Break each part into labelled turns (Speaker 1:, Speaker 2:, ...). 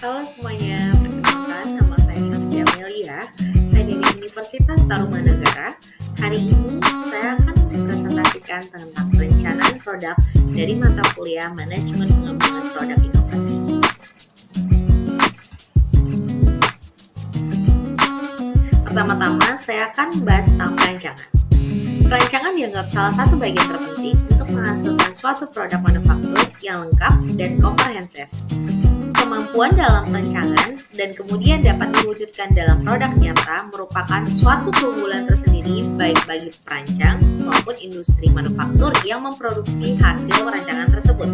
Speaker 1: Halo semuanya, perkenalkan nama saya Saskia Amelia. Saya dari Universitas Tarumanagara. Hari ini saya akan mempresentasikan tentang perencanaan produk dari mata kuliah Manajemen Pengembangan Produk Inovasi. Pertama-tama, saya akan membahas tentang perancangan. Perancangan dianggap salah satu bagian terpenting untuk menghasilkan suatu produk manufaktur yang lengkap dan komprehensif. Kemampuan dalam perencanaan dan kemudian dapat diwujudkan dalam produk nyata merupakan suatu keunggulan tersendiri baik bagi perancang maupun industri manufaktur yang memproduksi hasil perancangan tersebut.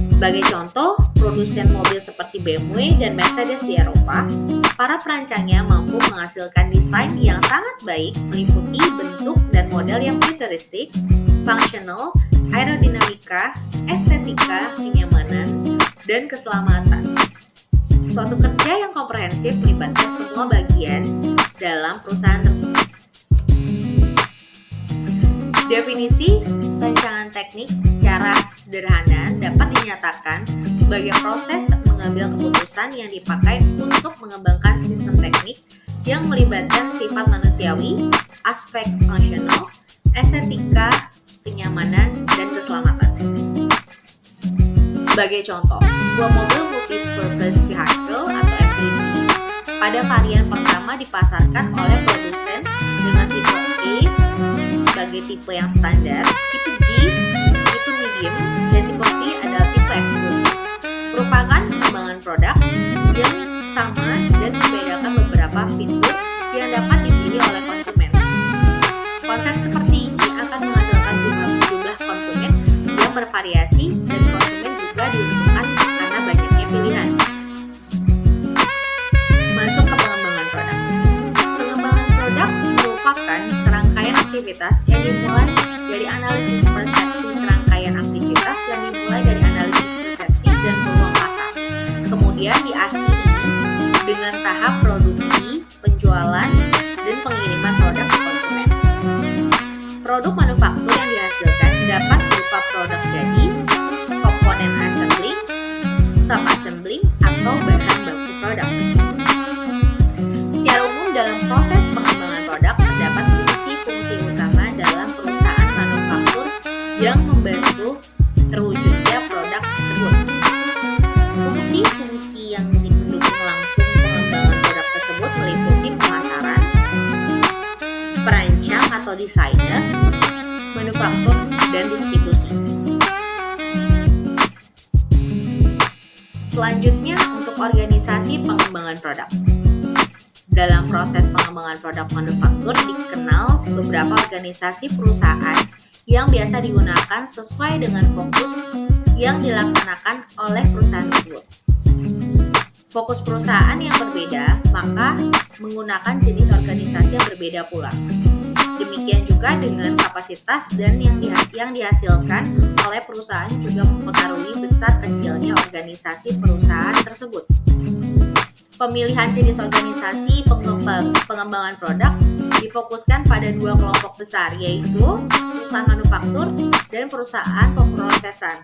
Speaker 1: Sebagai contoh, produsen mobil seperti BMW dan Mercedes di Eropa, para perancangnya mampu menghasilkan desain yang sangat baik meliputi bentuk dan model yang futuristik, fungsional, aerodinamika, estetika, kenyamanan, dan keselamatan. Suatu kerja yang komprehensif melibatkan semua bagian dalam perusahaan tersebut. Definisi perencanaan teknik secara sederhana dapat dinyatakan sebagai proses mengambil keputusan yang dipakai untuk mengembangkan sistem teknik yang melibatkan sifat manusiawi, aspek fungsional, estetika, kenyamanan, dan keselamatan. Sebagai contoh, sebuah mobil multi-purpose vehicle atau MPV pada varian pertama dipasarkan oleh produsen dengan tipe E sebagai tipe yang standar, tipe G, tipe medium, dan tipe V adalah tipe eksklusif. Merupakan pengembangan produk yang sama dan membedakan beberapa fitur yang dapat dipilih oleh konsumen. Konsep seperti ini akan menghasilkan jumlah konsumen yang bervariasi dan konsumen juga diuntungkan karena banyaknya pilihan. Masuk ke pengembangan produk. Pengembangan produk merupakan serangkaian aktivitas yang dimulai dari analisis persepsi serangkaian aktivitas yang dimulai dari analisis persepsi dan peluang pasar. Kemudian diakhiri dengan tahap produksi, penjualan, dan pengiriman produk ke konsumen. Produk manufaktur yang dihasilkan dapat berupa produk jadi, komponen assembling, sub-assembling, atau bahan baku produk. Secara umum dalam proses pengembangan produk terdapat fungsi-fungsi utama dalam perusahaan manufaktur yang membantu terwujudnya produk tersebut. Fungsi-fungsi yang mendukung langsung pengembangan produk tersebut meliputi pemasaran, perancang atau desainer, manufaktur, dan distribusi. Selanjutnya untuk organisasi pengembangan produk. Dalam proses pengembangan produk manufaktur dikenal beberapa organisasi perusahaan yang biasa digunakan sesuai dengan fokus yang dilaksanakan oleh perusahaan tersebut. Fokus perusahaan yang berbeda, maka menggunakan jenis organisasi yang berbeda pula. Demikian juga dengan kapasitas dan yang dihasilkan oleh perusahaan juga mempengaruhi besar kecilnya organisasi perusahaan tersebut. Pemilihan jenis organisasi pengembangan produk difokuskan pada dua kelompok besar, yaitu perusahaan manufaktur dan perusahaan pemrosesan.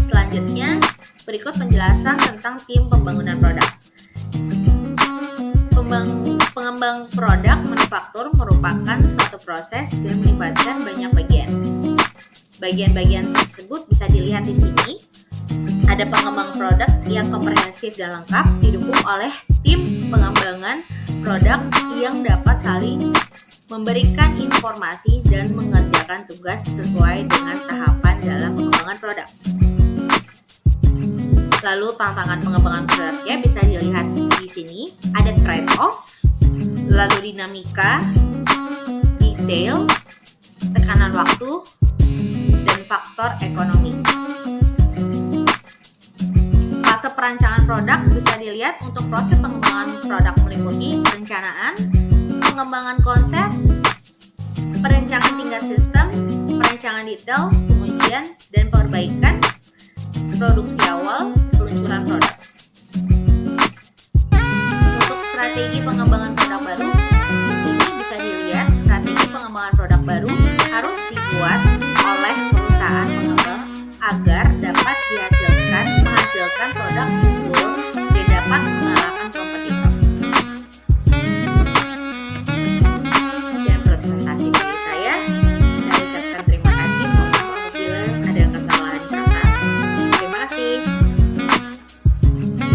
Speaker 1: Selanjutnya, berikut penjelasan tentang tim pembangunan produk. Pengembang produk manufaktur merupakan suatu proses dan melibatkan banyak bagian. Bagian-bagian tersebut bisa dilihat di sini. Ada pengembang produk yang komprehensif dan lengkap didukung oleh tim pengembangan produk yang dapat saling memberikan informasi dan mengerjakan tugas sesuai dengan tahapan dalam pengembangan produk. Lalu tantangan pengembangan produknya bisa dilihat di sini. Ada trade-off, lalu dinamika, detail, tekanan waktu, dan faktor ekonomi. Fase perancangan produk bisa dilihat untuk proses pengembangan produk meliputi perencanaan, pengembangan konsep, perencanaan tingkat sistem, perencanaan detail, pengujian, dan perbaikan, produksi awal,